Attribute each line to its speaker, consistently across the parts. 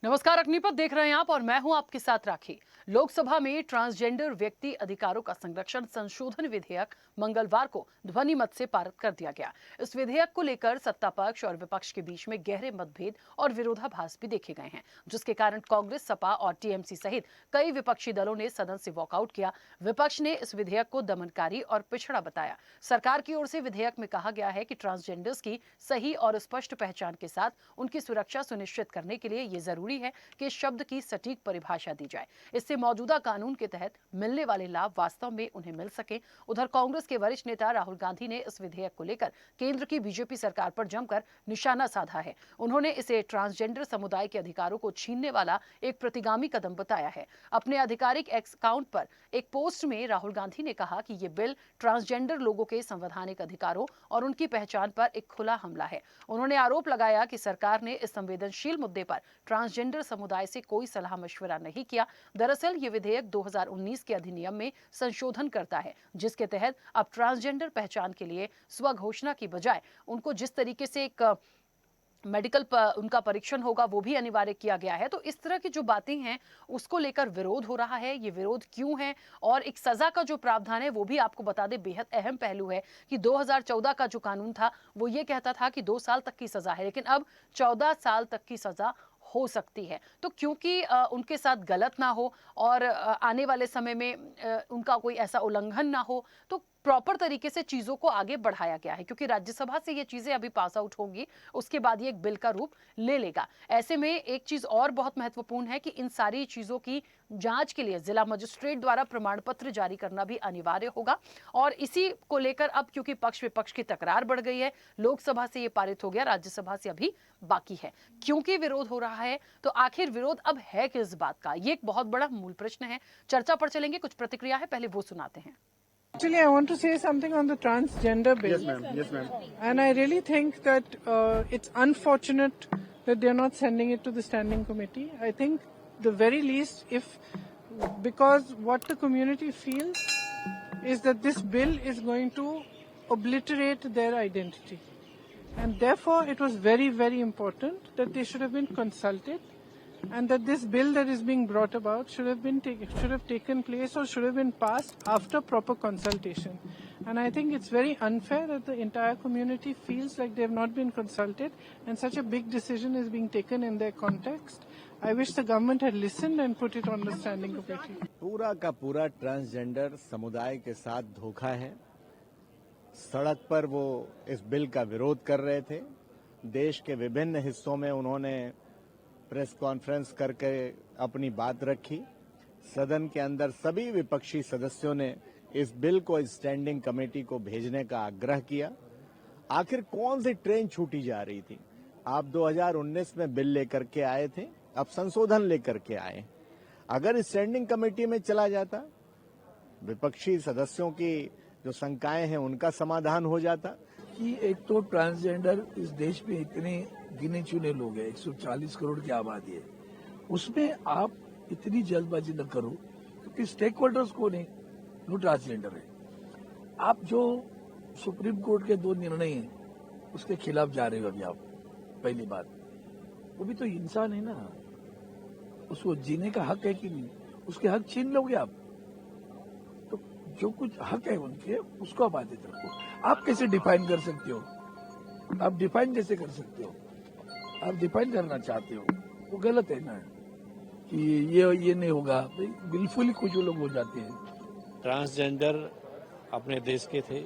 Speaker 1: नमस्कार, अग्निपथ देख रहे हैं आप और मैं हूं आपके साथ राखी। लोकसभा में ट्रांसजेंडर व्यक्ति अधिकारों का संरक्षण संशोधन विधेयक मंगलवार को ध्वनि मत से पारित कर दिया गया। इस विधेयक को लेकर सत्ता पक्ष और विपक्ष के बीच में गहरे मतभेद और विरोधाभास भी देखे गए हैं, जिसके कारण कांग्रेस, सपा और टीएमसी सहित कई विपक्षी दलों ने सदन से वॉकआउट किया। विपक्ष ने इस विधेयक को दमनकारी और पिछड़ा बताया। सरकार की ओर से विधेयक में कहा गया है कि ट्रांसजेंडर्स की सही और स्पष्ट पहचान के साथ उनकी सुरक्षा सुनिश्चित करने के लिए ये जरूरी है कि इस शब्द की सटीक परिभाषा दी जाए। इससे मौजूदा कानून के तहत मिलने वाले लाभ वास्तव में उन्हें मिल सके। उधर कांग्रेस के वरिष्ठ नेता राहुल गांधी ने इस विधेयक को लेकर केंद्र की बीजेपी सरकार पर जमकर निशाना साधा है। उन्होंने इसे ट्रांसजेंडर समुदाय के अधिकारों को छीनने वाला एक प्रतिगामी कदम बताया है। अपने आधिकारिक एक्स अकाउंट पर एक पोस्ट में राहुल गांधी ने कहा कि ये बिल ट्रांसजेंडर लोगों के संवैधानिक अधिकारों और उनकी पहचान पर एक खुला हमला है। उन्होंने आरोप लगाया कि सरकार ने इस संवेदनशील मुद्दे पर ट्रांसजेंडर समुदाय से कोई सलाह मशवरा नहीं किया। दरअसल ये विधेयक 2019 के अधिनियम में संशोधन करता है, जिसके तहत अब ट्रांसजेंडर पहचान के लिए स्वघोषणा की बजाय उनको जिस तरीके से एक मेडिकल उनका परीक्षण होगा वो भी अनिवार्य किया गया है। तो इस तरह की जो बातें हैं उसको लेकर विरोध हो रहा है। ये विरोध क्यों है और एक सजा का जो प्रावधान है वो भी आपको बता दें, बेहद अहम पहलू है कि 2014 का जो कानून था वो ये कहता था कि 2 साल तक की सजा है, लेकिन अब 14 साल तक की सजा हो सकती है। तो क्योंकि उनके साथ गलत ना हो और आने वाले समय में उनका कोई ऐसा उल्लंघन ना हो, तो प्रॉपर तरीके से चीजों को आगे बढ़ाया गया है। क्योंकि राज्यसभा से ये चीजें अभी पास आउट होंगी, उसके बाद ये एक बिल का रूप ले लेगा। ऐसे में एक चीज और बहुत महत्वपूर्ण है कि इन सारी चीजों की जांच के लिए जिला मजिस्ट्रेट द्वारा प्रमाण पत्र जारी करना भी अनिवार्य होगा। और इसी को लेकर अब क्योंकि पक्ष विपक्ष की तकरार बढ़ गई है, लोकसभा से ये पारित हो गया, राज्यसभा से अभी बाकी है। क्योंकि विरोध हो रहा है तो आखिर विरोध अब है किस बात का, ये एक बहुत बड़ा मूल प्रश्न है। चर्चा पर चलेंगे, कुछ प्रतिक्रिया है, पहले वो सुनाते हैं।
Speaker 2: Actually, I want to say something on the transgender bill.
Speaker 3: Yes, ma'am. Yes, ma'am.
Speaker 2: And I really think that it's unfortunate that they're not sending it to the standing committee. I think the very least, because what the community feels is that this bill is going to obliterate their identity. And therefore, it was very, very important that they should have been consulted, and that this bill that is being brought about should have taken place or should have been passed after proper consultation. And I think it's very unfair that the entire community feels like they have not been consulted and such a big decision is being taken in their context. I wish the government had listened and put it on the standing committee.
Speaker 3: पूरा का पूरा transgender समुदाय के साथ धोखा है। सड़क पर वो इस बिल का विरोध कर रहे थे। देश के विभिन्न हिस्सों में उन्होंने प्रेस कॉन्फ्रेंस करके अपनी बात रखी। सदन के अंदर सभी विपक्षी सदस्यों ने इस बिल को स्टैंडिंग कमेटी को भेजने का आग्रह किया। आखिर कौन सी ट्रेन छूटी जा रही थी? आप 2019 में बिल लेकर के आए थे, अब संशोधन लेकर के आए। अगर स्टैंडिंग कमेटी में चला जाता, विपक्षी सदस्यों की जो शंकाएं हैं उनका समाधान हो जाता।
Speaker 4: कि एक तो ट्रांसजेंडर इस देश में इतने गिने चुने लोग हैं, 140 करोड़ की आबादी है, उसमें आप इतनी जल्दबाजी न करो, क्योंकि स्टेक होल्डर्स कौन है? जो ट्रांसजेंडर है। आप जो सुप्रीम कोर्ट के 2 निर्णय हैं उसके खिलाफ जा रहे हो अभी आप। पहली बात, वो भी तो इंसान है ना, उसको जीने का हक है कि नहीं? उसके हक छीन लोगे आप? तो जो कुछ हक है उनके, उसको आप आदित रखो। आप कैसे डिफाइन कर सकते हो? आप डिफाइन कैसे कर सकते हो? आप डिफाइन करना चाहते हो, वो गलत है ना, कि ये नहीं होगा। बिल्कुल ही कुछ लोग हो जाते हैं।
Speaker 5: ट्रांसजेंडर अपने देश के थे,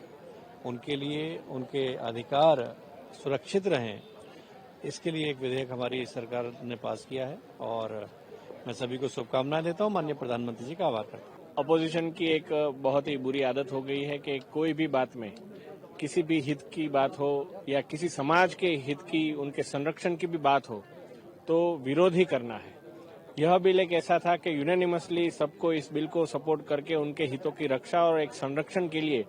Speaker 5: उनके लिए उनके अधिकार सुरक्षित रहें, इसके लिए एक विधेयक हमारी सरकार ने पास किया है और मैं सभी को शुभकामनाएं देता हूं। माननीय प्रधानमंत्री जी का आभार करता हूं।
Speaker 6: अपोजिशन की एक बहुत ही बुरी आदत हो गई है कि कोई भी बात में, किसी भी हित की बात हो या किसी समाज के हित की, उनके संरक्षण की भी बात हो तो विरोध ही करना है। यह बिल एक ऐसा था कि यूनानिमसली सबको इस बिल को सपोर्ट करके उनके हितों की रक्षा और एक संरक्षण के लिए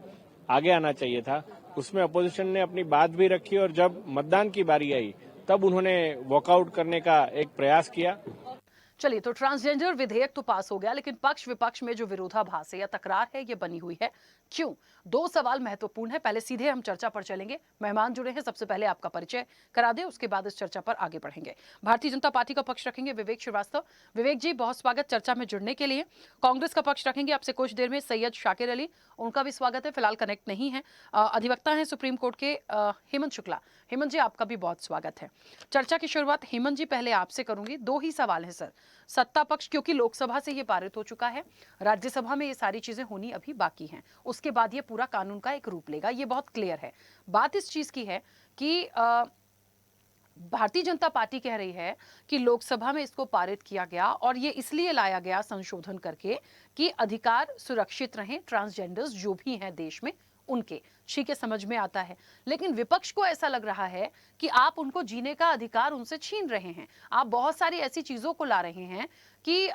Speaker 6: आगे आना चाहिए था। उसमें अपोजिशन ने अपनी बात भी रखी और जब मतदान की बारी आई तब उन्होंने वॉकआउट करने का एक प्रयास किया।
Speaker 1: चलिए, तो ट्रांसजेंडर विधेयक तो पास हो गया, लेकिन पक्ष विपक्ष में जो विरोधाभास है या तकरार है ये बनी हुई है। क्यों? दो सवाल महत्वपूर्ण है। पहले सीधे हम चर्चा पर चलेंगे। मेहमान जुड़े हैं, सबसे पहले आपका परिचय करा दें, उसके बाद इस चर्चा पर आगे बढ़ेंगे। भारतीय जनता पार्टी का पक्ष रखेंगे विवेक श्रीवास्तव। विवेक जी, बहुत स्वागत चर्चा में जुड़ने के लिए। कांग्रेस का पक्ष रखेंगे आपसे कुछ देर में सैयद शाकिर अली, उनका भी स्वागत है, फिलहाल कनेक्ट नहीं है। अधिवक्ता हैं सुप्रीम कोर्ट के हेमंत शुक्ला। हेमंत जी, आपका भी बहुत स्वागत है। चर्चा की शुरुआत हेमंत जी पहले आपसे करूंगी। दो ही सवाल है सर। सत्ता पक्ष, क्योंकि लोकसभा से ये पारित हो चुका है, राज्यसभा में ये सारी चीजें होनी अभी बाकी हैं, उसके बाद ये पूरा कानून का एक रूप लेगा, ये बहुत क्लियर है। बात इस चीज की है कि भारतीय जनता पार्टी कह रही है कि लोकसभा में इसको पारित किया गया और ये इसलिए लाया गया संशोधन करके कि अधिकार सुरक्षित रहें, ट्रांसजेंडर्स जो भी हैं देश में उनके। ठीक है, समझ में आता है। लेकिन विपक्ष को ऐसा लग रहा है कि आप उनको जीने का अधिकार उनसे छीन रहे हैं। आप बहुत सारी ऐसी चीजों को ला रहे हैं कि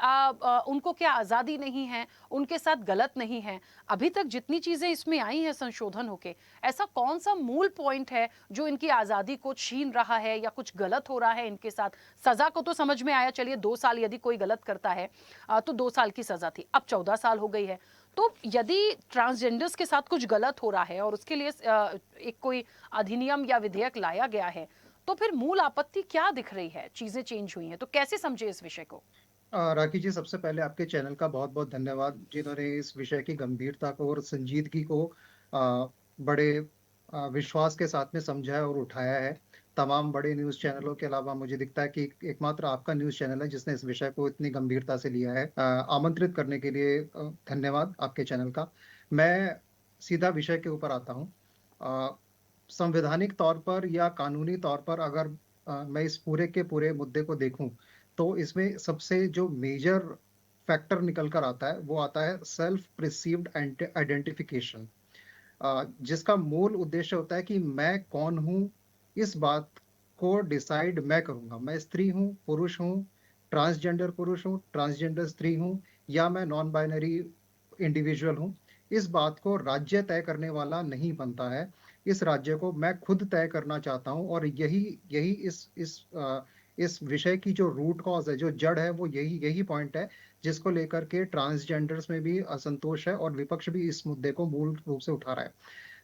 Speaker 1: उनको क्या आजादी नहीं है, उनके साथ गलत नहीं है। अभी तक जितनी चीजें इसमें आई हैं संशोधन होके, ऐसा कौन सा मूल पॉइंट है जो इनकी आजादी को छीन रहा है या कुछ गलत हो रहा है इनके साथ? सजा को तो समझ में आया, चलिए 2 साल यदि कोई गलत करता है तो 2 साल की सजा थी, अब 14 साल हो गई है। तो यदि ट्रांसजेंडर्स के साथ कुछ गलत हो रहा है और उसके लिए एक कोई अधिनियम या विधेयक लाया गया है, तो फिर मूल आपत्ति क्या दिख रही है? चीजें चेंज हुई हैं, तो कैसे समझे इस विषय को?
Speaker 7: राखी जी, सबसे पहले आपके चैनल का बहुत बहुत धन्यवाद, जिन्होंने इस विषय की गंभीरता को और संजीदगी को बड़े विश्वास के साथ में समझा है और उठाया है। तमाम बड़े न्यूज़ चैनलों के अलावा मुझे दिखता है कि एकमात्र आपका न्यूज़ चैनल है जिसने इस विषय को इतनी गंभीरता से लिया है। आमंत्रित करने के लिए धन्यवाद आपके चैनल का। मैं सीधा विषय के ऊपर आता हूँ। संवैधानिक तौर पर या कानूनी तौर पर अगर मैं इस पूरे के पूरे मुद्दे को देखूं, तो इसमें सबसे जो मेजर फैक्टर निकल कर आता है वो आता है सेल्फ प्रिसीव्ड आइडेंटिफिकेशन, जिसका मूल उद्देश्य होता है कि मैं कौन हूँ, इस बात को डिसाइड मैं करूंगा। मैं स्त्री हूँ, पुरुष हूँ, ट्रांसजेंडर पुरुष हूँ, ट्रांसजेंडर स्त्री हूँ, या मैं नॉन बाइनरी इंडिविजुअल हूँ। इस बात को राज्य तय करने वाला नहीं बनता है। इस राज्य को मैं खुद तय करना चाहता हूँ, और यही इस विषय की जो रूट कॉज है, जो जड़ है, वो यही पॉइंट है जिसको लेकर के ट्रांसजेंडर्स में भी असंतोष है और विपक्ष भी इस मुद्दे को मूल रूप से उठा रहा है।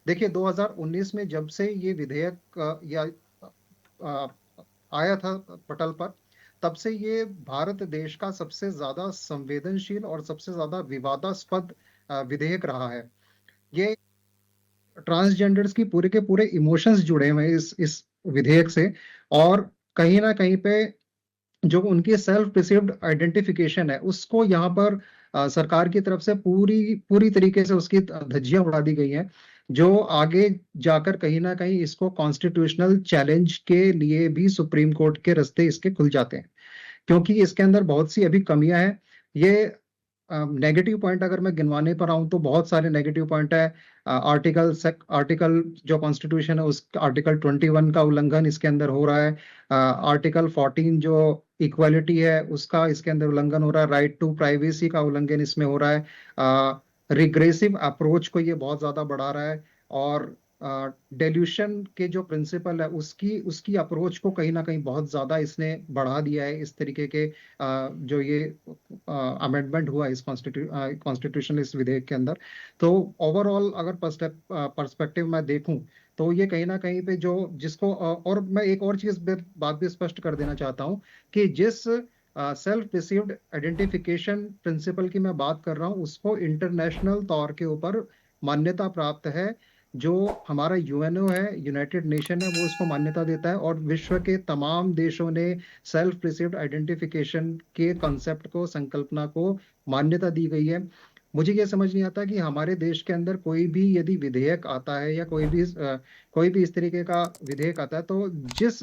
Speaker 7: देखिए, 2019 में जब से ये विधेयक आया था पटल पर, तब से ये भारत देश का सबसे ज्यादा संवेदनशील और सबसे ज्यादा विवादास्पद विधेयक रहा है। ये ट्रांसजेंडर्स की पूरे के पूरे इमोशंस जुड़े हुए हैं इस विधेयक से, और कहीं ना कहीं पे जो उनकी सेल्फ प्रिसीव्ड आइडेंटिफिकेशन है, उसको यहाँ पर सरकार की तरफ से पूरी तरीके से उसकी धज्जियां उड़ा दी गई हैं, जो आगे जाकर कहीं ना कहीं इसको कॉन्स्टिट्यूशनल चैलेंज के लिए भी सुप्रीम कोर्ट के रास्ते इसके खुल जाते हैं, क्योंकि इसके अंदर बहुत सी अभी कमियां हैं। ये नेगेटिव पॉइंट अगर मैं गिनवाने पर आऊं तो बहुत सारे नेगेटिव पॉइंट है। आर्टिकल जो कॉन्स्टिट्यूशन है, उस आर्टिकल 21 का उल्लंघन इसके अंदर हो रहा है। आर्टिकल 14 जो इक्वालिटी है उसका इसके अंदर उल्लंघन हो रहा है। राइट टू प्राइवेसी का उल्लंघन इसमें हो रहा है। रिग्रेसिव अप्रोच को ये बहुत ज्यादा बढ़ा रहा है, और डेल्यूशन के जो प्रिंसिपल है उसकी अप्रोच को कहीं ना कहीं बहुत ज्यादा इसने बढ़ा दिया है। इस तरीके के जो ये अमेंडमेंट हुआ इस कॉन्स्टिट्यूशन इस विधेयक के अंदर, तो ओवरऑल अगर पर्सपेक्टिव मैं देखूं, तो ये कहीं ना कहीं पे जो जिसको और मैं एक और चीज बात भी स्पष्ट कर देना चाहता हूं कि जिस सेल्फ रिसीव्ड आइडेंटिफिकेशन प्रिंसिपल की मैं बात कर रहा हूं, उसको इंटरनेशनल तौर के ऊपर मान्यता प्राप्त है। जो हमारा यूएनओ है, यूनाइटेड नेशन है, वो इसको मान्यता देता है, और विश्व के तमाम देशों ने सेल्फ रिसीव्ड आइडेंटिफिकेशन के कॉन्सेप्ट को, संकल्पना को मान्यता दी गई है। मुझे ये समझ नहीं आता कि हमारे देश के अंदर कोई भी यदि विधेयक आता है या कोई भी इस तरीके का विधेयक आता है, तो जिस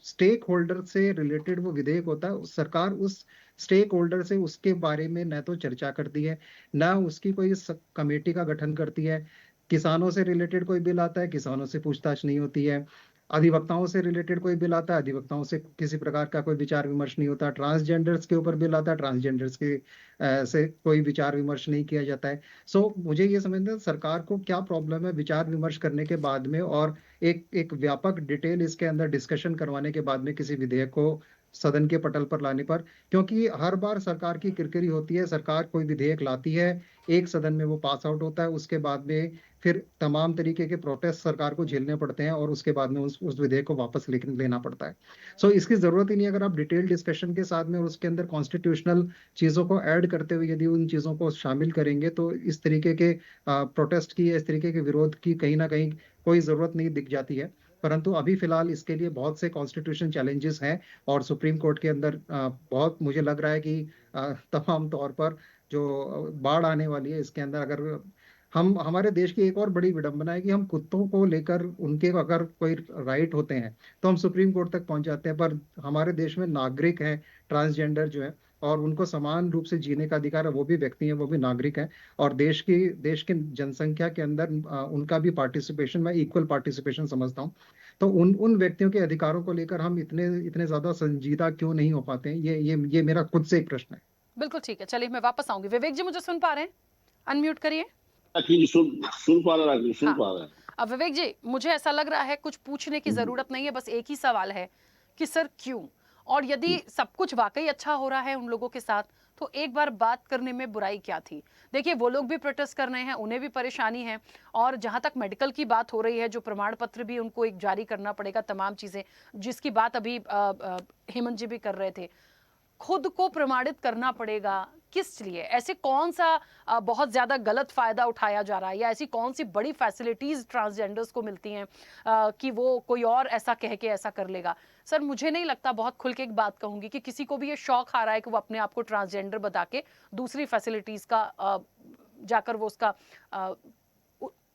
Speaker 7: स्टेक होल्डर से रिलेटेड वो विधेयक होता है, सरकार उस स्टेक होल्डर से उसके बारे में न तो चर्चा करती है, न उसकी कोई कमेटी का गठन करती है। किसानों से रिलेटेड कोई बिल आता है, किसानों से पूछताछ नहीं होती है। अधिवक्ताओं से रिलेटेड कोई बिल आता है, अधिवक्ताओं से किसी प्रकार का कोई विचार विमर्श नहीं होता। ट्रांसजेंडर्स के ऊपर बिल आता है, ट्रांसजेंडर्स के से कोई विचार विमर्श नहीं किया जाता है। सो मुझे ये समझना है सरकार को क्या प्रॉब्लम है विचार विमर्श करने के बाद में, और एक व्यापक डिटेल इसके अंदर डिस्कशन करवाने के बाद में किसी विधेयक को सदन के पटल पर लाने पर, क्योंकि हर बार सरकार की किरकिरी होती है। सरकार कोई विधेयक लाती है, एक सदन में वो पास आउट होता है, उसके बाद में फिर तमाम तरीके के प्रोटेस्ट सरकार को झेलने पड़ते हैं और उसके बाद में उस विधेयक को वापस लेना पड़ता है। सो इसकी जरूरत ही नहीं। अगर आप डिटेल डिस्कशन के साथ में और उसके अंदर कॉन्स्टिट्यूशनल चीजों को ऐड करते हुए यदि उन चीजों को शामिल करेंगे तो इस तरीके के प्रोटेस्ट की, इस तरीके के विरोध की कहीं ना कहीं कोई जरूरत नहीं दिख जाती है। परंतु अभी फिलहाल इसके लिए बहुत से कॉन्स्टिट्यूशन चैलेंजेस हैं और सुप्रीम कोर्ट के अंदर बहुत मुझे लग रहा है कि तमाम तौर पर जो बाढ़ आने वाली है इसके अंदर, अगर हम, हमारे देश की एक और बड़ी विडंबना है कि हम कुत्तों को लेकर उनके अगर कोई राइट होते हैं तो हम सुप्रीम कोर्ट तक पहुंच जाते हैं, पर हमारे देश में नागरिक हैं ट्रांसजेंडर जो है और उनको समान रूप से जीने का अधिकार है, वो भी व्यक्ति हैं, वो भी नागरिक हैं और देश की जनसंख्या के अंदर उनका भी पार्टिसिपेशन, मैं इक्वल पार्टिसिपेशन समझता हूँ। तो उन व्यक्तियों के अधिकारों को लेकर हम इतने इतने ज्यादा संजीदा क्यों नहीं हो पाते हैं, ये मेरा खुद से एक प्रश्न है।
Speaker 1: बिल्कुल ठीक है, चलिए मैं वापस आऊंगी। विवेक जी मुझे सुन पा रहे हैं? अनम्यूट करिए।
Speaker 8: सुन पा रहा है, सुन पा रहा है।
Speaker 1: अब विवेक जी, मुझे ऐसा लग रहा है कुछ पूछने की जरूरत नहीं है, बस एक ही सवाल है कि सर क्यों, और यदि सब कुछ वाकई अच्छा हो रहा है उन लोगों के साथ तो एक बार बात करने में बुराई क्या थी? देखिए वो लोग भी प्रोटेस्ट कर रहे हैं, उन्हें भी परेशानी है, और जहां तक मेडिकल की बात हो रही है, जो प्रमाण पत्र भी उनको एक जारी करना पड़ेगा, तमाम चीजें जिसकी बात अभी हेमंत जी भी कर रहे थे, खुद को प्रमाणित करना पड़ेगा, किस लिए? ऐसे कौन सा बहुत ज्यादा गलत फायदा उठाया जा रहा है, या ऐसी कौन सी बड़ी फैसिलिटीज ट्रांसजेंडर्स को मिलती हैं कि वो कोई और ऐसा कह के ऐसा कर लेगा? सर मुझे नहीं लगता, बहुत खुल के एक बात कहूंगी, कि किसी को भी ये शौक आ रहा है कि वो अपने आप को ट्रांसजेंडर बता के दूसरी फैसिलिटीज का जाकर वो उसका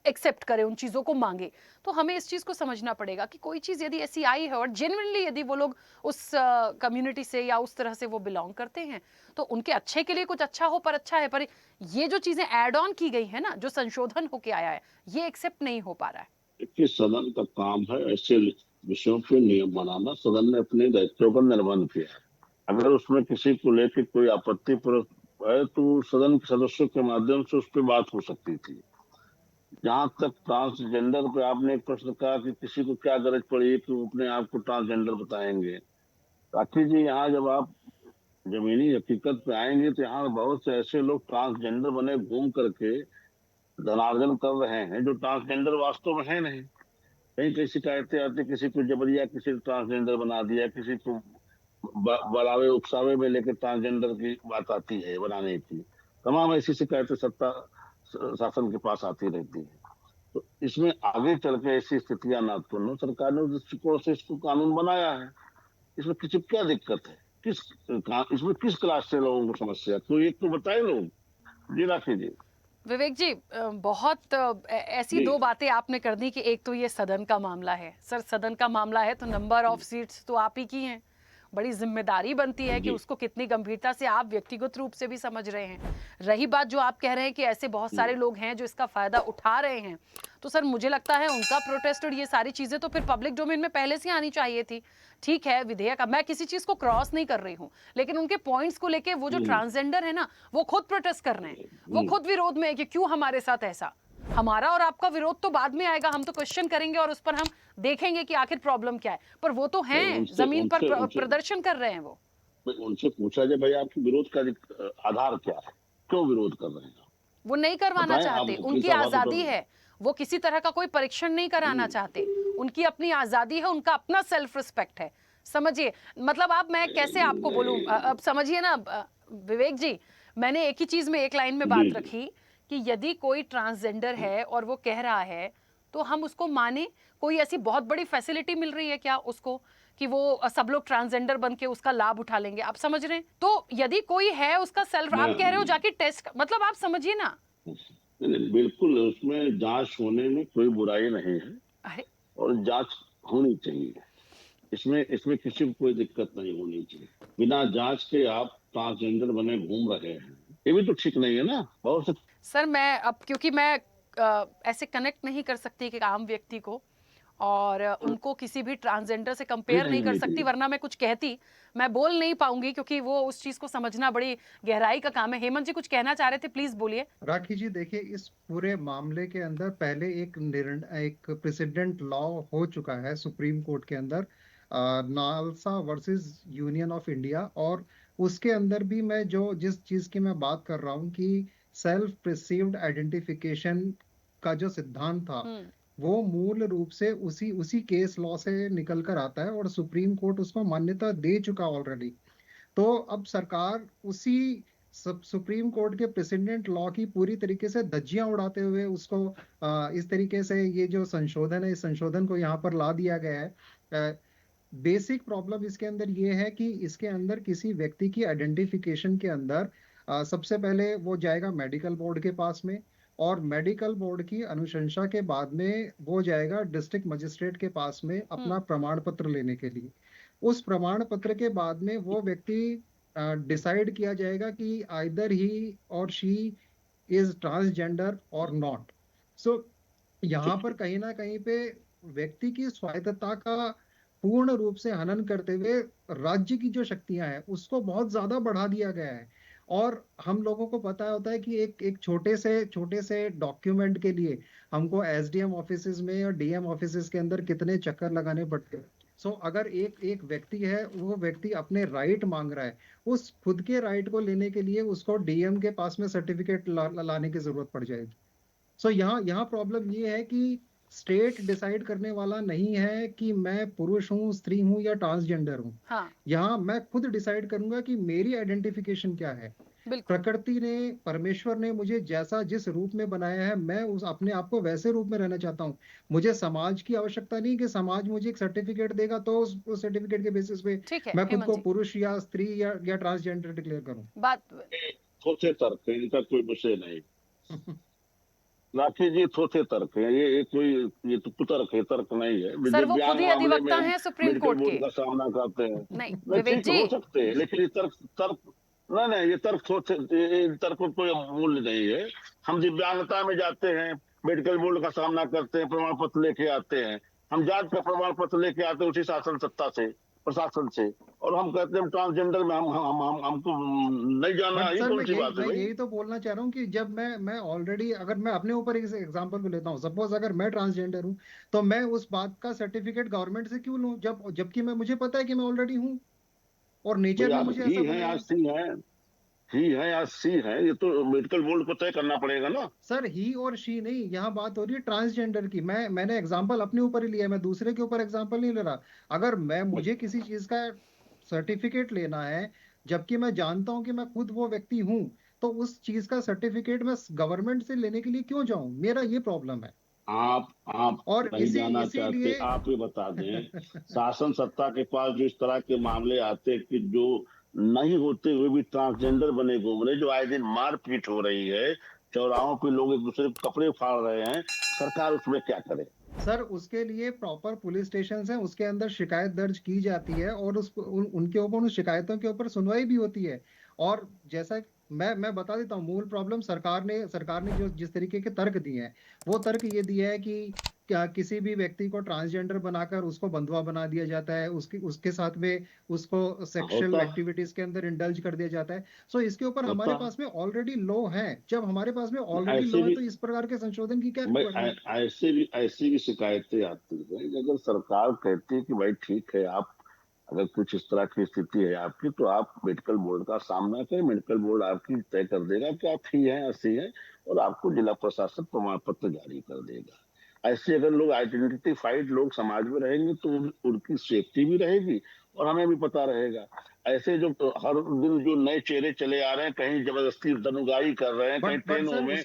Speaker 1: एक्सेप्ट करे, उन चीजों को मांगे। तो हमें इस चीज को समझना पड़ेगा कि कोई चीज यदि ऐसी आई है और जेन्युइनली यदि वो लोग उस कम्युनिटी से या उस तरह से वो बिलोंग करते हैं तो उनके अच्छे के लिए कुछ अच्छा हो, पर अच्छा है, पर ये जो चीजें ऐड ऑन की गई है ना, जो संशोधन होके आया है, ये एक्सेप्ट नहीं हो पा रहा है।
Speaker 8: देखिए, सदन का काम है ऐसे विषयों पे नियम बनाना। सदन ने अपने दायित्वों का निर्वहन किया है। अगर उसमें किसी को लेकर कोई आपत्ति है तो सदन के सदस्यों के माध्यम से उस पर बात हो सकती थी। जहां तक ट्रांसजेंडर पे आपने एक प्रश्न कहा कि किसी को क्या गरज पड़ी कि वो अपने आप को ट्रांसजेंडर बताएंगे, राखी जी, यहाँ जब आप जमीनी हकीकत पे आएंगे तो यहाँ बहुत से ऐसे लोग ट्रांसजेंडर बने घूम करके धनार्जन कर रहे हैं जो ट्रांसजेंडर वास्तव में है नहीं। कहीं कहीं शिकायतें आती, किसी को जबरिया किसी को ट्रांसजेंडर बना दिया, किसी को बलावे उकसावे में लेकर ट्रांसजेंडर की बात आती है बनाने की। तमाम ऐसी शिकायतें सत्ता शासन के पास आती रहती है। तो इसमें आगे चल के ऐसी स्थितियां ना उत्पन्न हो। सरकार ने उस दृष्टिकोण से इसको कानून बनाया है। इसमें किसी को क्या दिक्कत है? इसमें किस क्लास से लोगों को समस्या, तो एक तो बताए लोग। जी राखी जी।
Speaker 1: विवेक जी, बहुत ऐसी दो बातें आपने कर दी कि एक तो ये सदन का मामला है। सर सदन का मामला है तो नंबर ऑफ सीट्स तो आप ही की हैं, बड़ी जिम्मेदारी बनती है कि उसको कितनी गंभीरता से आप व्यक्तिगत रूप से भी समझ रहे हैं। रही बात जो आप कह रहे हैं कि ऐसे बहुत सारे लोग हैं जो इसका फायदा उठा रहे हैं, तो सर मुझे लगता है उनका प्रोटेस्ट और ये सारी चीजें तो फिर पब्लिक डोमेन में पहले से आनी चाहिए थी। ठीक है, विधेयक, मैं किसी चीज को क्रॉस नहीं कर रही हूँ, लेकिन उनके पॉइंट्स को लेके वो जो ट्रांसजेंडर है ना, वो खुद प्रोटेस्ट कर रहे हैं, वो खुद विरोध में है कि क्यों हमारे साथ ऐसा। हमारा और आपका विरोध तो बाद में आएगा, हम तो क्वेश्चन करेंगे और उस पर हम देखेंगे कि आखिर प्रॉब्लम क्या है, पर वो तो हैं जमीन पर प्रदर्शन कर रहे हैं। वो
Speaker 8: उनसे पूछा जाए, भाई आपके विरोध का आधार क्या है, क्यों विरोध कर रहे हैं?
Speaker 1: वो नहीं करवाना चाहते, उनकी आजादी है, वो किसी तरह का कोई परीक्षण नहीं कराना चाहते, उनकी अपनी आजादी है, उनका अपना सेल्फ रिस्पेक्ट है। समझिए, मतलब आप, मैं कैसे आपको बोलूं, अब समझिए ना विवेक जी, मैंने एक ही चीज में एक लाइन में बात रखी कि यदि कोई ट्रांसजेंडर है और वो कह रहा है तो हम उसको माने। कोई ऐसी बहुत बड़ी फैसिलिटी मिल रही है क्या उसको कि वो सब लोग ट्रांसजेंडर बन के उसका लाभ उठा लेंगे? आप समझ रहे हैं? तो यदि कोई है उसका सेल्फ, आप कह रहे हो जाके टेस्ट, मतलब आप समझिए ना।
Speaker 8: बिल्कुल, उसमें जांच होने में कोई बुराई नहीं है और जांच होनी चाहिए। इसमें किसी को कोई दिक्कत नहीं होनी चाहिए। बिना जांच के आप ट्रांसजेंडर बने घूम रहे हैं, ये भी तो ठीक नहीं है ना। बहुत से
Speaker 1: सर मैं अब, क्योंकि मैं ऐसे कनेक्ट नहीं कर सकती कि आम व्यक्ति को और उनको किसी भी ट्रांसजेंडर से कंपेयर नहीं कर सकती, वरना मैं कुछ कहती, मैं बोल नहीं पाऊंगी क्योंकि वो उस चीज को समझना बड़ी गहराई का काम है। हेमंत जी कुछ कहना चाह रहे थे, प्लीज बोलिए।
Speaker 7: राखी जी, देखिए इस पूरे मामले के अंदर पहले एक प्रेसिडेंट लॉ हो चुका है सुप्रीम कोर्ट के अंदर NALSA versus union of India, और उसके अंदर भी मैं जो जिस चीज की मैं बात कर रहा हूँ कि सेल्फ प्रिसीव्ड आइडेंटिफिकेशन का जो सिद्धांत था, वो मूल रूप से उसी उसी केस लॉ से निकल कर आता है और सुप्रीम कोर्ट उसको मान्यता दे चुका ऑलरेडी। तो अब सरकार उसी सुप्रीम कोर्ट के प्रेसिडेंट लॉ की पूरी तरीके से धज्जियां उड़ाते हुए उसको इस तरीके से ये जो संशोधन है, इस संशोधन को यहाँ पर ला दिया गया है। बेसिक प्रॉब्लम इसके अंदर ये है कि इसके अंदर किसी व्यक्ति की आइडेंटिफिकेशन के अंदर सबसे पहले वो जाएगा मेडिकल बोर्ड के पास में, और मेडिकल बोर्ड की अनुशंसा के बाद में वो जाएगा डिस्ट्रिक्ट मजिस्ट्रेट के पास में अपना प्रमाण पत्र लेने के लिए। उस प्रमाण पत्र के बाद में वो व्यक्ति डिसाइड किया जाएगा कि आइदर ही और शी इज ट्रांसजेंडर और नॉट। सो यहाँ पर कहीं ना कहीं पे व्यक्ति की स्वायत्तता का पूर्ण रूप से हनन करते हुए राज्य की जो शक्तियां हैं उसको बहुत ज्यादा बढ़ा दिया गया है। और हम लोगों को पता होता है कि एक छोटे से डॉक्यूमेंट के लिए हमको एसडीएम ऑफिसेज में और डीएम ऑफिसेज के अंदर कितने चक्कर लगाने पड़ते हैं। सो अगर एक व्यक्ति है, वो व्यक्ति अपने राइट मांग रहा है, उस खुद के राइट को लेने के लिए उसको डीएम के पास में सर्टिफिकेट लाने की जरूरत पड़ जाएगी। सो यहाँ प्रॉब्लम ये है कि स्टेट डिसाइड करने वाला नहीं है कि मैं पुरुष हूँ, स्त्री हूँ या ट्रांसजेंडर हूँ।
Speaker 1: हाँ,
Speaker 7: यहाँ मैं खुद डिसाइड करूंगा कि मेरी आइडेंटिफिकेशन क्या है।
Speaker 1: बिल्कुल।
Speaker 7: प्रकृति ने, परमेश्वर ने मुझे जैसा जिस रूप में बनाया है, मैं उस अपने आप को वैसे रूप में रहना चाहता हूँ। मुझे समाज की आवश्यकता नहीं कि समाज मुझे एक सर्टिफिकेट देगा तो उस सर्टिफिकेट के बेसिस पे
Speaker 1: ठीक है
Speaker 7: मैं खुद
Speaker 1: हेमंत
Speaker 7: को
Speaker 1: जी,
Speaker 7: पुरुष या स्त्री या ट्रांसजेंडर डिक्लेयर करूँ।
Speaker 1: बात
Speaker 8: थोथे तर्क है, इनका कोई विषय नहीं। राखी जी थोथे तर्क है, ये कोई ये तो कुतर्क है, तर्क नहीं है।
Speaker 1: सर
Speaker 8: जब
Speaker 1: वो
Speaker 8: ब्याह
Speaker 1: खुद ही
Speaker 8: मामले में
Speaker 1: अधिवक्ता
Speaker 8: हम
Speaker 1: हैं सुप्रीम
Speaker 8: मेडिकल
Speaker 1: कोर्ट
Speaker 8: बोर्ड
Speaker 1: के।
Speaker 8: का सामना करते हैं,
Speaker 1: नहीं
Speaker 8: नहीं
Speaker 1: विवेक
Speaker 8: ठीक
Speaker 1: जी,
Speaker 8: हो सकते हैं, लेकिन ये तर्क तर्क नहीं नहीं, ये तर्क थोथे, ये तर्क को कोई मूल्य नहीं है। हम दिव्यांगता में जाते हैं, मेडिकल बोर्ड का सामना करते हैं, प्रमाण पत्र लेके आते हैं। हम जात का प्रमाण पत्र लेके आते हैं उसी शासन सत्ता से, प्रशासन से, और हम कहते हैं ट्रांसजेंडर में हम हमको नहीं जाना,
Speaker 7: बट
Speaker 8: ये
Speaker 7: सर
Speaker 8: कौन सी बात है
Speaker 7: मैं
Speaker 8: भाई?
Speaker 7: यही तो बोलना चाह रहा हूँ कि जब मैं ऑलरेडी, अगर मैं अपने ऊपर एक एग्जांपल भी लेता हूँ, सपोज अगर मैं ट्रांसजेंडर हूँ, तो मैं उस बात का सर्टिफिकेट गवर्नमेंट से क्यों लूँ जबकि मैं मुझे पता है कि मैं ऑलरेडी हूँ और
Speaker 8: भाई
Speaker 7: नेचर ने
Speaker 8: आप
Speaker 7: मुझे
Speaker 8: ही
Speaker 7: ऐसा
Speaker 8: हैं या
Speaker 7: बनाया है।
Speaker 8: सी हैं, ही है या सी है, ये तो मेडिकल बोर्ड को तय करना पड़ेगा ना।
Speaker 7: सर ही और शी नहीं, यहाँ बात हो रही है ट्रांसजेंडर की। मैंने एग्जांपल अपने ऊपर ही लिया है, मैं दूसरे के ऊपर एग्जांपल नहीं ले रहा। अगर मुझे किसी चीज का सर्टिफिकेट लेना है जबकि मैं जानता हूं कि मैं खुद वो व्यक्ति हूं, तो उस चीज का सर्टिफिकेट मैं गवर्नमेंट से लेने के लिए क्यों जाऊं? मेरा ये प्रॉब्लम है।
Speaker 8: आप
Speaker 7: और
Speaker 8: नहीं जाना चाहते,
Speaker 7: इसीलिए
Speaker 8: आप ये बता दें, शासन सत्ता के पास जो इस तरह के मामले आते हैं कि जो नहीं होते हुए भी ट्रांसजेंडर बने घूम रहे, जो आए दिन मारपीट हो रही है, चौराहों पे लोग एक दूसरे के कपड़े फाड़ रहे हैं, सरकार उसमें क्या करे?
Speaker 7: सर उसके लिए प्रॉपर पुलिस स्टेशन है, उसके अंदर शिकायत दर्ज की जाती है और उनके ऊपर, उन शिकायतों के ऊपर सुनवाई भी होती है। और जैसा मैं बता देता हूँ, मूल प्रॉब्लम सरकार ने जो जिस तरीके के तर्क दिए हैं, वो तर्क ये दिया है कि क्या किसी भी व्यक्ति को ट्रांसजेंडर बनाकर उसको बंधुआ बना दिया जाता है, उसके साथ में उसको सेक्सुअल
Speaker 8: होता
Speaker 7: एक्टिविटीज के अंदर इंडल्ज कर दिया जाता है। सो इसके ऊपर हमारे
Speaker 8: होता
Speaker 7: पास में ऑलरेडी लॉ है। जब हमारे पास में ऑलरेडी
Speaker 8: ऐसे
Speaker 7: लॉ है
Speaker 8: भी
Speaker 7: तो इस प्रकार के संशोधन की क्या
Speaker 8: भाई
Speaker 7: रिक्वायरमेंट?
Speaker 8: ऐसी भी शिकायतें आती है कि अगर सरकार कहती है कि भाई ठीक है, आप अगर कुछ इस तरह की स्थिति है आपकी, तो आप मेडिकल बोर्ड का सामना करें, मेडिकल बोर्ड आपकी तय कर देगा कि आप ही हैं, ऐसी हैं, और आपको जिला प्रशासन प्रमाण पत्र जारी कर देगा। ऐसे अगर लोग आइडेंटिफाइड लोग समाज में रहेंगे तो उनकी सेफ्टी भी रहेगी और हमें भी पता रहेगा। ऐसे जो हर दिन जो नए चेहरे चले आ रहे हैं, कहीं जबरदस्ती दनुगाई कर रहे हैं, कहीं
Speaker 7: बट
Speaker 8: ट्रेनों
Speaker 7: सर
Speaker 8: में।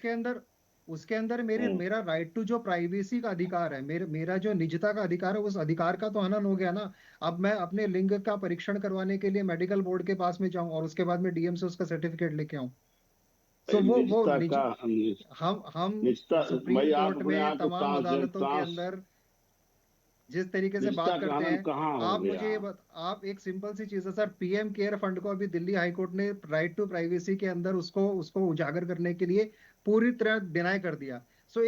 Speaker 7: उसके अंदर मेरा राइट टू जो प्राइवेसी का अधिकार है, मेरा जो निजता का अधिकार है, उस अधिकार का तो हनन हो गया ना। अब मैं अपने लिंग का परीक्षण करवाने के लिए मेडिकल बोर्ड के पास में जाऊं और उसके बाद में डीएम से उसका सर्टिफिकेट लेके आऊं। सो वो
Speaker 8: निजता
Speaker 7: निज
Speaker 8: का
Speaker 7: हम
Speaker 8: निजता,
Speaker 7: सुप्रीम
Speaker 8: भाई आप
Speaker 7: कोर्ट
Speaker 8: अपने
Speaker 7: में
Speaker 8: आप को
Speaker 7: तमाम अदालतों के अंदर जिस तरीके से
Speaker 8: निजता
Speaker 7: बात
Speaker 8: का
Speaker 7: करते
Speaker 8: हनन
Speaker 7: हैं,
Speaker 8: कहाँ हो
Speaker 7: आप
Speaker 8: गया?
Speaker 7: मुझे आप एक सिंपल सी चीज है सर, पीएम केयर फंड को अभी दिल्ली हाई कोर्ट ने राइट टू प्राइवेसी के अंदर उसको उसको उजागर करने के लिए पूरी तरह डिनाई कर दिया। सो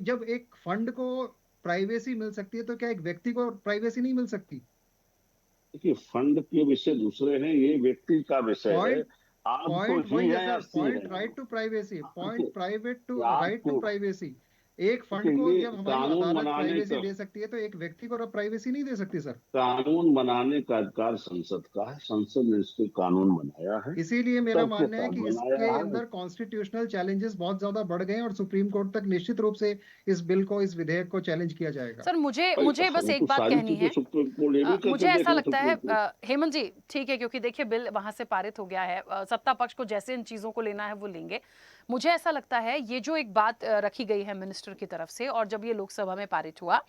Speaker 7: जब एक फंड को प्राइवेसी मिल सकती है तो क्या एक व्यक्ति को प्राइवेसी नहीं मिल सकती?
Speaker 8: देखिए, फंड के विषय दूसरे हैं, ये व्यक्ति का विषय है।
Speaker 7: पॉइंट
Speaker 8: आप तो
Speaker 7: पॉइंट
Speaker 8: ही
Speaker 7: वही है
Speaker 8: है या
Speaker 7: सर,
Speaker 8: सी है?
Speaker 7: Point right to privacy, point private to right to
Speaker 8: आपको
Speaker 7: प्राइवेसी। एक फंड
Speaker 8: लेकिन
Speaker 7: को
Speaker 8: ये
Speaker 7: जब हमारी
Speaker 8: कानून
Speaker 7: अदालत
Speaker 8: बनाने
Speaker 7: प्राइवेसी
Speaker 8: का
Speaker 7: दे सकती है तो एक व्यक्ति को प्राइवेसी नहीं दे सकती सर।
Speaker 8: कानून बनाने का अधिकार संसद का है, संसद ने इसके कानून बनाया है,
Speaker 7: इसीलिए मेरा
Speaker 8: सबके
Speaker 7: मानना है
Speaker 8: साथ
Speaker 7: कि
Speaker 8: बनाया
Speaker 7: इसके
Speaker 8: है।
Speaker 7: अंदर कॉन्स्टिट्यूशनल चैलेंजेस बहुत ज्यादा बढ़ गए हैं और सुप्रीम कोर्ट तक निश्चित रूप से इस बिल को, इस विधेयक को चैलेंज किया जाएगा।
Speaker 1: सर मुझे
Speaker 8: भाई,
Speaker 1: मुझे बस
Speaker 8: हम
Speaker 1: एक
Speaker 8: तो
Speaker 1: बात
Speaker 8: सारी
Speaker 1: कहनी
Speaker 8: चीजें
Speaker 1: है।
Speaker 8: सुप्रीम कोर्ट ये भी
Speaker 1: मुझे
Speaker 8: करके देख
Speaker 1: ऐसा
Speaker 8: लो
Speaker 1: लगता है
Speaker 8: सुप्रीम कोर्ट।
Speaker 1: हेमंत जी, ठीक है, क्योंकि देखिए बिल वहां से पारित हो गया है, सत्ता पक्ष को जैसे इन चीजों को लेना है वो लेंगे। मुझे ऐसा लगता है ये जो एक बात रखी गई है मिनिस्टर की तरफ से, और जब ये लोकसभा में पारित हुआ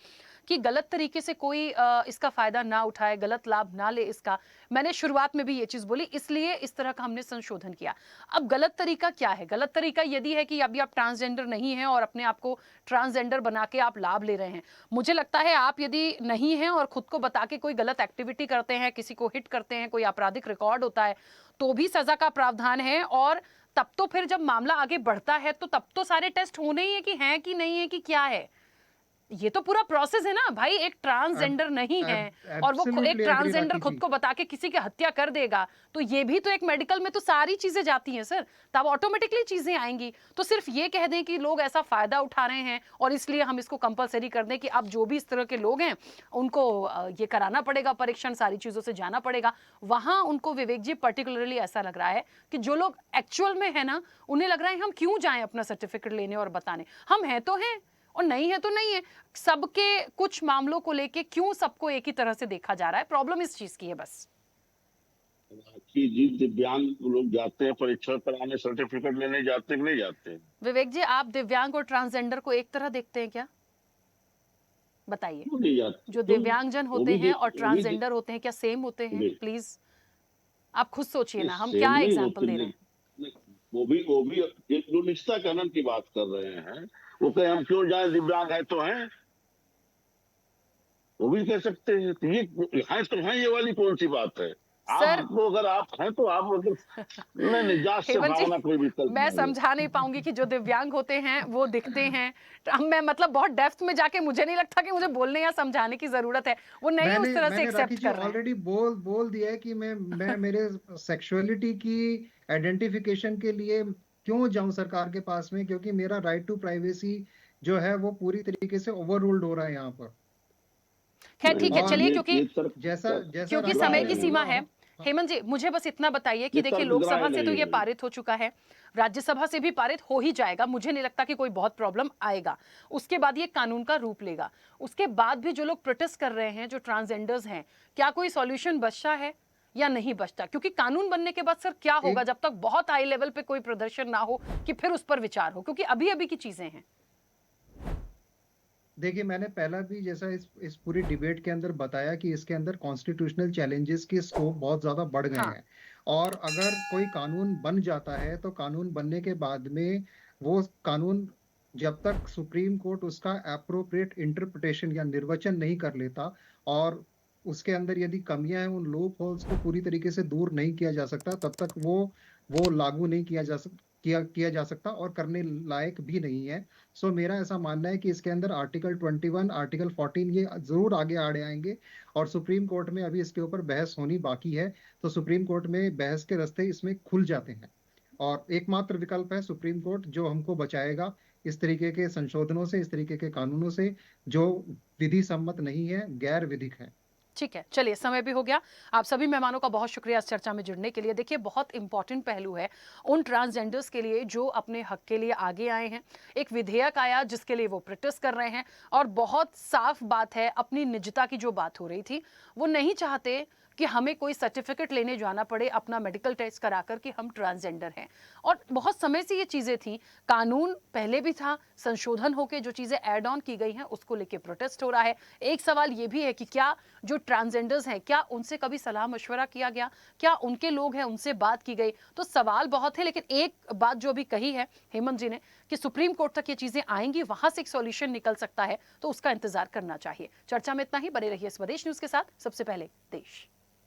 Speaker 1: कि गलत तरीके से कोई इसका फायदा ना उठाए, गलत लाभ ना ले इसका, मैंने शुरुआत में भी ये चीज बोली, इसलिए इस तरह का हमने संशोधन किया। अब गलत तरीका क्या है? गलत तरीका यदि है कि अभी आप ट्रांसजेंडर नहीं हैं और अपने आप को ट्रांसजेंडर बना के आप लाभ ले रहे हैं। मुझे लगता है आप यदि नहीं हैं और खुद को बता के कोई गलत एक्टिविटी करते हैं, किसी को हिट करते हैं, कोई आपराधिक रिकॉर्ड होता है, तो भी सजा का प्रावधान है। और तब तो फिर जब मामला आगे बढ़ता है तो तब तो सारे टेस्ट होने ही है कि हैं कि नहीं है कि क्या है। ये तो पूरा प्रोसेस है ना भाई। एक ट्रांसजेंडर नहीं है और वो एक
Speaker 7: एब्सोल्युटली एग्री
Speaker 1: ट्रांसजेंडर
Speaker 7: राखी
Speaker 1: खुद
Speaker 7: जी।
Speaker 1: को बता के किसी की हत्या कर देगा, तो ये भी तो एक मेडिकल में तो सारी चीजें जाती हैं सर, तब ऑटोमेटिकली चीजें आएंगी। तो सिर्फ ये कह दें कि लोग ऐसा फायदा उठा रहे हैं और इसलिए हम इसको कंपलसरी कर दें कि अब जो भी इस तरह के लोग हैं उनको ये कराना पड़ेगा, परीक्षण, सारी चीजों से जाना पड़ेगा। वहां उनको, विवेक जी, पर्टिकुलरली ऐसा लग रहा है कि जो लोग एक्चुअल में है ना, उन्हें लग रहा है हम क्यों जाएं अपना सर्टिफिकेट लेने और बताने, हम हैं तो हैं और नहीं है तो नहीं है। सबके कुछ मामलों को लेके क्यों सबको एक ही तरह से देखा जा रहा है? प्रॉब्लम इस चीज की है बस।
Speaker 8: कि जी दिव्यांग लोग जाते हैं परीक्षा कराने, सर्टिफिकेट लेने जाते हैं कि नहीं जाते हैं?
Speaker 1: विवेक जी, आप दिव्यांग और ट्रांसजेंडर को एक तरह देखते हैं क्या? बताइए।
Speaker 8: क्यों नहीं जाते?
Speaker 1: जो
Speaker 8: क्यों?
Speaker 1: दिव्यांगजन
Speaker 8: वो
Speaker 1: होते
Speaker 8: भी
Speaker 1: हैं और
Speaker 8: वो भी
Speaker 1: ट्रांसजेंडर होते हैं, क्या सेम होते हैं? प्लीज आप खुद सोचिए
Speaker 8: ये
Speaker 1: ना, हम
Speaker 8: सेम
Speaker 1: क्या
Speaker 8: नहीं
Speaker 1: एग्जाम्पल
Speaker 8: होते
Speaker 1: दे रहे हैं।
Speaker 8: नहीं, वो भी एक जो निष्ठा कनन की बात कर रहे हैं, वो कहे हम क्यों जाए, दिव्यांग है तो हैं, वो भी कह सकते हैं। तो ये है तो हैं, ये वाली कौन सी बात है?
Speaker 1: सर
Speaker 8: आपको अगर आप हैं तो आप मतलब नहीं, निजात से
Speaker 1: हेमंत जी,
Speaker 8: भागना कोई विकल्प
Speaker 1: मैं
Speaker 8: नहीं है।
Speaker 1: समझा नहीं पाऊंगी कि जो दिव्यांग होते हैं वो दिखते हैं। अब मैं मतलब बहुत डेप्थ में जाके मुझे नहीं लगता कि मुझे बोलने या समझाने की जरूरत है, वो नहीं उस
Speaker 7: मैंने
Speaker 1: तरह से
Speaker 7: मैंने राखी
Speaker 1: एक्सेप्ट
Speaker 7: जी
Speaker 1: कर रहे हैं।
Speaker 7: ऑलरेडी बोल दिया है कि मैं मेरे सेक्सुअलिटी की आइडेंटिफिकेशन के लिए क्यों जाऊं सरकार के पास में, क्योंकि मेरा राइट टू प्राइवेसी जो है वो पूरी तरीके से ओवर रूल्ड हो रहा है यहाँ पर।
Speaker 1: खैर
Speaker 8: नहीं
Speaker 1: ठीक है,
Speaker 7: और
Speaker 1: चलिए,
Speaker 8: ये तर्क
Speaker 7: जैसा जैसा
Speaker 1: क्योंकि
Speaker 8: बुरा
Speaker 1: समय
Speaker 7: राष्ट्रपति
Speaker 8: है
Speaker 1: की
Speaker 7: ने
Speaker 8: नहीं,
Speaker 1: सीमा
Speaker 7: बोला
Speaker 1: है।
Speaker 7: हाँ,
Speaker 1: हेमंत जी, मुझे बस इतना बताइए कि
Speaker 8: ये
Speaker 1: देखिए
Speaker 8: तर्कग्राह्य
Speaker 1: लोकसभा से तो
Speaker 8: नहीं
Speaker 1: ये
Speaker 8: है।
Speaker 1: पारित हो चुका है, राज्यसभा से भी पारित हो ही जाएगा, मुझे नहीं लगता कि कोई बहुत प्रॉब्लम आएगा। उसके बाद ये कानून का रूप लेगा। उसके बाद भी जो लोग प्रोटेस्ट कर रहे हैं, जो ट्रांसजेंडर्स हैं, क्या कोई सॉल्यूशन बचता है या नहीं बचता? क्योंकि कानून बनने के बाद सर क्या होगा
Speaker 7: एक
Speaker 1: जब तक बहुत हाई लेवल पे कोई प्रदर्शन ना हो कि फिर उस पर विचार हो, क्योंकि अभी अभी की चीजें हैं।
Speaker 7: देखिए, मैंने पहला भी जैसा इस पूरी डिबेट के अंदर बताया कि इसके अंदर कॉन्स्टिट्यूशनल चैलेंजेस के स्कोप बहुत ज्यादा बढ़ गए
Speaker 1: हाँ,
Speaker 7: हैं। और अगर कोई कानून बन जाता है तो कानून बनने के बाद में वो कानून जब तक सुप्रीम कोर्ट उसका एप्रोप्रिएट इंटरप्रिटेशन या निर्वचन नहीं कर लेता और उसके अंदर यदि कमियां हैं, उन लूप होल्स को पूरी तरीके से दूर नहीं किया जा सकता, तब तक वो लागू नहीं किया जा सकता और करने लायक भी नहीं है। सो मेरा ऐसा मानना है कि इसके अंदर आर्टिकल 21, आर्टिकल 14 ये जरूर आगे आड़े आएंगे और सुप्रीम कोर्ट में अभी इसके ऊपर बहस होनी बाकी है। तो सुप्रीम कोर्ट में बहस के रास्ते इसमें खुल जाते हैं और एकमात्र विकल्प है सुप्रीम कोर्ट, जो हमको बचाएगा इस तरीके के संशोधनों से, इस तरीके के कानूनों से जो विधि सम्मत नहीं है, गैर विधिक है।
Speaker 1: ठीक है, चलिए, समय भी हो गया। आप सभी मेहमानों का बहुत शुक्रिया इस चर्चा में जुड़ने के लिए। देखिए, बहुत इंपॉर्टेंट पहलू है उन ट्रांसजेंडर्स के लिए जो अपने हक के लिए आगे आए हैं। एक विधेयक आया जिसके लिए वो प्रोटेस्ट कर रहे हैं और बहुत साफ बात है, अपनी निजता की जो बात हो रही थी, वो नहीं चाहते कि हमें कोई सर्टिफिकेट लेने जाना पड़े अपना मेडिकल टेस्ट कराकर कि हम ट्रांसजेंडर हैं। और बहुत समय से ये चीज़ें थी, कानून पहले भी था, संशोधन होकर जो चीज़ें ऐड ऑन की गई हैं उसको लेके प्रोटेस्ट हो रहा है। एक सवाल ये भी है कि क्या जो ट्रांसजेंडर्स हैं, क्या उनसे कभी सलाह मशवरा किया गया? क्या उनके लोग हैं, उनसे बात की गई? तो सवाल बहुत है, लेकिन एक बात जो अभी कही है हेमंत जी ने कि सुप्रीम कोर्ट तक ये चीज़ें आएंगी, वहां से एक सॉल्यूशन निकल सकता है, तो उसका इंतजार करना चाहिए। चर्चा में इतना ही, बने रहिए स्वदेश न्यूज़ के साथ। सबसे पहले देश।